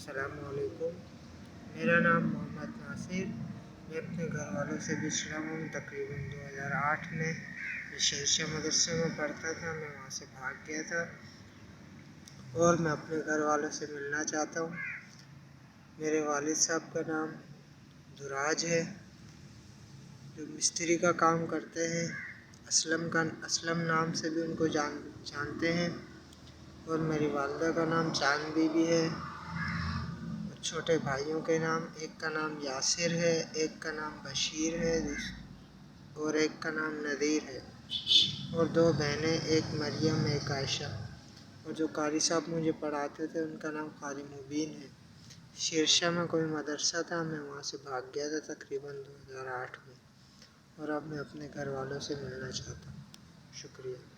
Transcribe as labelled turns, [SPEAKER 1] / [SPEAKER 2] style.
[SPEAKER 1] السلام علیکم، میرا نام محمد ناصر۔ میں اپنے گھر والوں سے بچھڑا ہوں۔ تقریباً 2008 میں شہنشاہ مدرسے میں پڑھتا تھا، میں وہاں سے بھاگ گیا تھا اور میں اپنے گھر والوں سے ملنا چاہتا ہوں۔ میرے والد صاحب کا نام دراج ہے، جو مستری کا کام کرتے ہیں۔ اسلم نام سے بھی ان کو جانتے ہیں، اور میری والدہ کا نام چاند بی بی ہے۔ چھوٹے بھائیوں کے نام، ایک کا نام یاسر ہے، ایک کا نام بشیر ہے اور ایک کا نام نذیر ہے، اور 2 بہنیں، ایک مریم ایک عائشہ۔ اور جو قاری صاحب مجھے پڑھاتے تھے ان کا نام قاری مبین ہے۔ شیرشاہ میں کوئی مدرسہ تھا، میں وہاں سے بھاگ گیا تھا تقریباً 2008 میں، اور اب میں اپنے گھر والوں سے ملنا چاہتا ہوں۔ شکریہ۔